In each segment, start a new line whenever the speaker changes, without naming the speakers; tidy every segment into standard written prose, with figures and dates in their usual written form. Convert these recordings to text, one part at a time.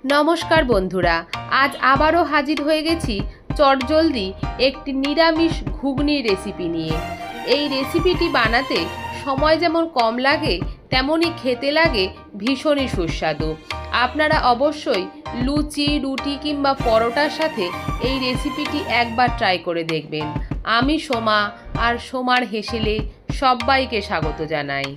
নমস্কার বন্ধুরা, আজ আবারও হাজির হয়ে গেছি চটজলদি একটি নিরামিষ ঘুগনি রেসিপি নিয়ে। এই রেসিপিটি বানাতে সময় যেমন কম লাগে তেমনই খেতে লাগে ভীষণই সুস্বাদু। আপনারা অবশ্যই লুচি, রুটি কিংবা পরোটার সাথে এই রেসিপিটি একবার ট্রাই করে দেখবেন। আমি সোমা আর সোমার হেসেলে সবাইকে স্বাগত জানাই।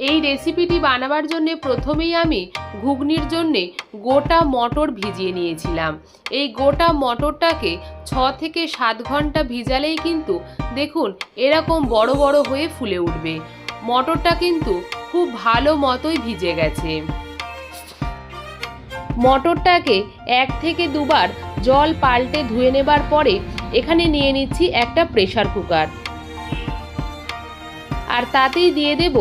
এই রেসিপিটি বানাবার জন্য প্রথমেই আমি ঘুগনির জন্যে গোটা মটর ভিজিয়ে নিয়েছিলাম। এই গোটা মটরটাকে 6 থেকে 7 ঘন্টা ভিজালেই কিন্তু দেখুন এরকম বড় বড় হয়ে ফুলে উঠবে। মটরটা কিন্তু খুব ভালো মতোই ভিজে গেছে। মটরটাকে 1 থেকে 2 বার জল পাল্টে ধুয়ে নেবার পরে এখানে নিয়ে নিচ্ছি একটা প্রেসার কুকার, আর তাতেই দিয়ে দেব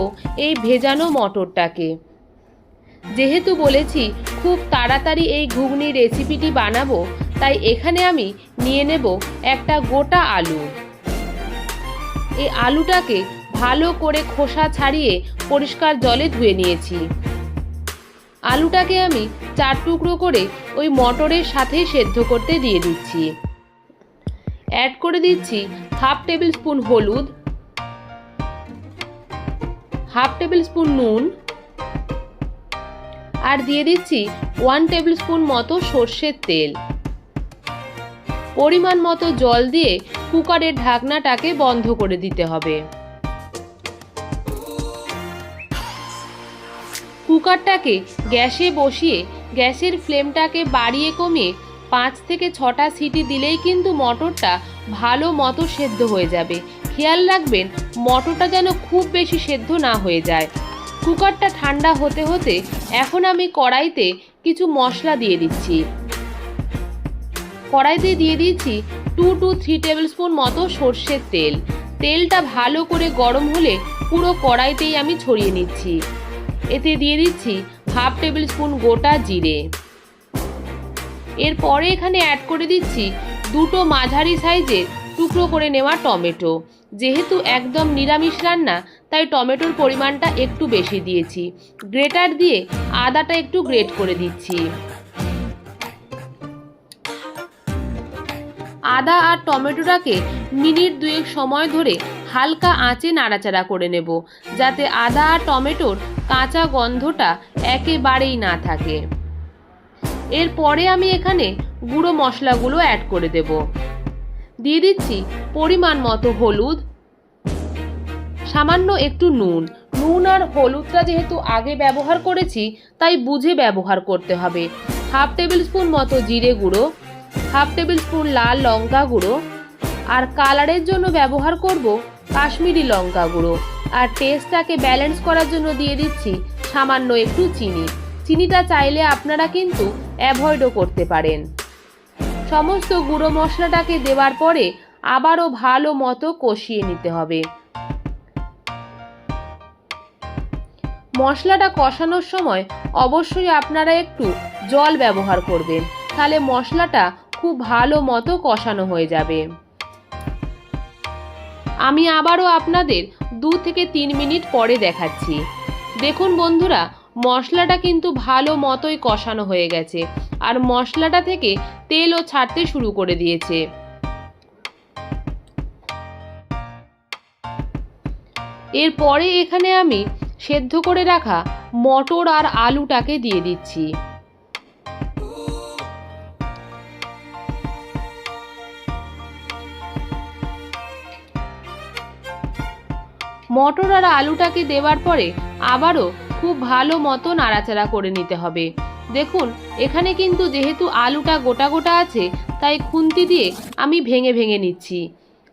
এই ভেজানো মটরটাকে। যেহেতু বলেছি খুব তাড়াতাড়ি এই ঘুগনি রেসিপিটি বানাবো, তাই এখানে আমি নিয়ে নেব একটা গোটা আলু। এই আলুটাকে ভালো করে খোসা ছাড়িয়ে পরিষ্কার জলে ধুয়ে নিয়েছি। আলুটাকে আমি 4 টুকরো করে ওই মটরের সাথে সেদ্ধ করতে দিয়ে দিচ্ছি। অ্যাড করে দিচ্ছি 1/2 টেবিল স্পুন হলুদ, 1/2 টেবিল স্পুন নুন, আর দিয়ে দিচ্ছি 1 টেবিল স্পুন মতো সর্ষের তেল। পরিমাণ মতো জল দিয়ে কুকারের ঢাকনাটাকে বন্ধ করে দিতে হবে। কুকারটাকে গ্যাসে বসিয়ে গ্যাসের ফ্লেমটাকে বাড়িয়ে কমিয়ে 5 থেকে 6টা সিটি দিলেই কিন্তু মটরটা ভালো মতো সেদ্ধ হয়ে যাবে। খেয়াল রাখবেন মটরটা যেন খুব বেশি সেদ্ধ না হয়ে যায়। কুকারটা ঠান্ডা হতে হতে এখন আমি কড়াইতে কিছু মশলা দিয়ে দিচ্ছি। কড়াইতে দিয়ে দিচ্ছি 2 to 3 টেবিল স্পুন মতো সর্ষের তেল। তেলটা ভালো করে গরম হলে পুরো কড়াইতেই আমি ছড়িয়ে নিচ্ছি। এতে দিয়ে দিচ্ছি 1/2 টেবিল স্পুন গোটা জিরে। এরপরে এখানে অ্যাড করে দিচ্ছি 2টো মাঝারি সাইজের টুকরো করে নেওয়া টমেটো। যেহেতু একদম নিরামিষ রান্না তাই টমেটোর পরিমাণটা একটু বেশি দিয়েছি। গ্রেটার দিয়ে আদাটা একটু গ্রেট করে দিচ্ছি। আদা আর টমেটোটাকে মিনিট 2 সময় ধরে হালকা আঁচে নাড়াচাড়া করে নেব, যাতে আদা আর টমেটোর কাঁচা গন্ধটা একেবারেই না থাকে। এরপরে আমি এখানে গুঁড়ো মশলাগুলো অ্যাড করে দেব। দিয়ে দিচ্ছি পরিমাণ মতো হলুদ, সামান্য একটু নুন। নুন আর হলুদটা যেহেতু আগে ব্যবহার করেছি তাই বুঝে ব্যবহার করতে হবে। 1/2 টেবিল স্পুন মতো জিরে গুঁড়ো, 1/2 টেবিল স্পুন লাল লঙ্কা গুঁড়ো, আর কালারের জন্য ব্যবহার করব কাশ্মীরি লঙ্কা গুঁড়ো। আর টেস্টটাকে ব্যালেন্স করার জন্য দিয়ে দিচ্ছি সামান্য একটু চিনি। চিনিটা চাইলে আপনারা কিন্তু অ্যাভয়েডও করতে পারেন। সমস্ত গুঁড়ো মশলাটাকে দেওয়ার পরে আবারও ভালো মতো কষিয়ে নিতে হবে। মশলাটা কষানোর সময় অবশ্যই আপনারা একটু জল ব্যবহার করবেন, তাহলে মশলাটা খুব ভালো মতো কষানো হয়ে যাবে। আমি আবারও আপনাদের 2 থেকে 3 মিনিট পরে দেখাচ্ছি। দেখুন বন্ধুরা, মশলাটা কিন্তু ভালো মতোই কষানো হয়ে গেছে আর মশলাটা থেকে তেলও ছাড়তে শুরু করে দিয়েছে। এরপরে এখানে আমি সেদ্ধ করে রাখা মটর আর আলুটাকে দিয়ে দিচ্ছি। মটর আর আলুটাকে দেওয়ার পরে আবারও খুব ভালো মতো নাড়াচাড়া করে নিতে হবে। দেখুন এখানে কিন্তু যেহেতু আলুটা গোটা গোটা আছে তাই খুন্তি দিয়ে আমি ভেঙে ভেঙে নিচ্ছি।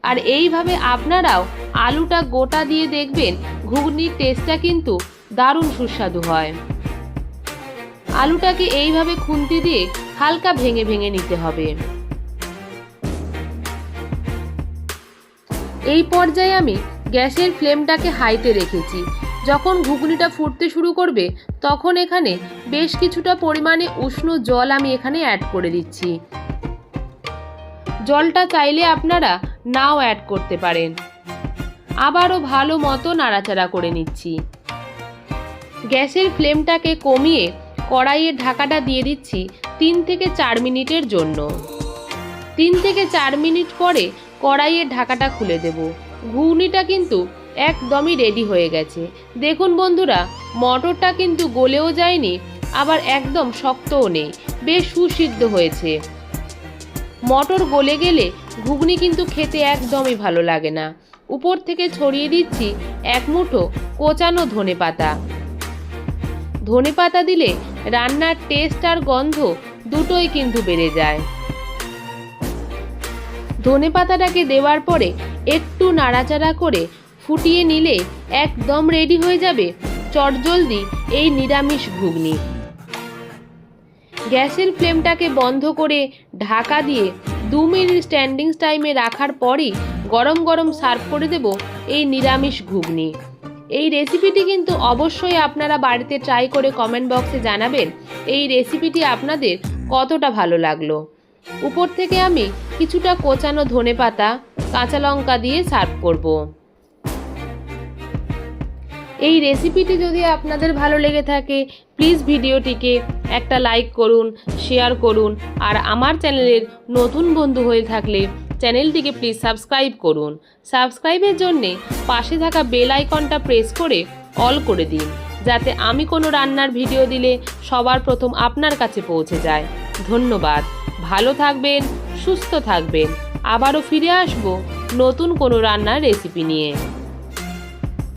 আর এইভাবে আপনারাও আলুটা গোটা দিয়ে দেখবেন ঘুগনির টেস্টটা কিন্তু দারুণ সুস্বাদু হয়। আলুটাকে এইভাবে খুন্তি দিয়ে হালকা ভেঙে ভেঙে নিতে হবে। এই পর্যায়ে আমি গ্যাসের ফ্লেমটাকে হাইতে রেখেছি। যখন ঘুগনিটা ফুটতে শুরু করবে তখন এখানে বেশ কিছুটা পরিমাণে উষ্ণ জল আমি এখানে অ্যাড করে দিচ্ছি। জলটা চাইলে আপনারা নাও অ্যাড করতে পারেন। আবারও ভালো মতো নাড়াচাড়া করে নিচ্ছি। গ্যাসের ফ্লেমটাকে কমিয়ে কড়াইয়ের ঢাকাটা দিয়ে দিচ্ছি 3 থেকে 4 মিনিটের জন্য। 3 থেকে 4 মিনিট পরে কড়াইয়ের ঢাকাটা খুলে দেব। ঘুগনিটা কিন্তু একদমই রেডি হয়ে গেছে। দেখুন বন্ধুরা, মটরটা কিন্তু গলেও যায়নি, আবার একদম শক্তও নেই, বেশ সুসিদ্ধ হয়েছে। মটর গলে গেলে ঘুগনি কিন্তু খেতে একদমই ভালো লাগে না। উপর থেকে ছড়িয়ে দিচ্ছি 1 মুঠো কোচানো ধনেপাতা। ধনেপাতা দিলে রান্নার টেস্ট আর গন্ধ দুটোই কিন্তু বেড়ে যায়। ধনেপাতাটাকে দেওয়ার পরে একটু নাড়াচাড়া করে ফুটিয়ে নিলে একদম রেডি হয়ে যাবে চটজলদি এই নিরামিষ ঘুগনি। গ্যাসের ফ্লেমটাকে বন্ধ করে ঢাকা দিয়ে 2 মিনিট স্ট্যান্ডিং টাইমে রাখার পরই গরম গরম সার্ভ করে দেব এই নিরামিষ ঘুগনি। এই রেসিপিটি কিন্তু অবশ্যই আপনারা বাড়িতে ট্রাই করে কমেন্ট বক্সে জানাবেন এই রেসিপিটি আপনাদের কতটা ভালো লাগলো। উপর থেকে আমি কিছুটা কোচানো ধনেপাতা, কাঁচা লঙ্কা দিয়ে সার্ভ করব। এই রেসিপিটি যদি আপনাদের ভালো লেগে থাকে প্লিজ ভিডিওটিকে একটা লাইক করুন, শেয়ার করুন, আর আমার চ্যানেলের নতুন বন্ধু হয়ে থাকলে চ্যানেলটিকে প্লিজ সাবস্ক্রাইব করুন। সাবস্ক্রাইবের জন্যে পাশে থাকা বেল আইকনটা প্রেস করে অল করে দিন, যাতে আমি কোনো রান্নার ভিডিও দিলে সবার প্রথম আপনার কাছে পৌঁছে যায়। ধন্যবাদ। ভালো থাকবেন, সুস্থ থাকবেন। আবারও ফিরে আসবো নতুন কোনো রান্নার রেসিপি নিয়ে।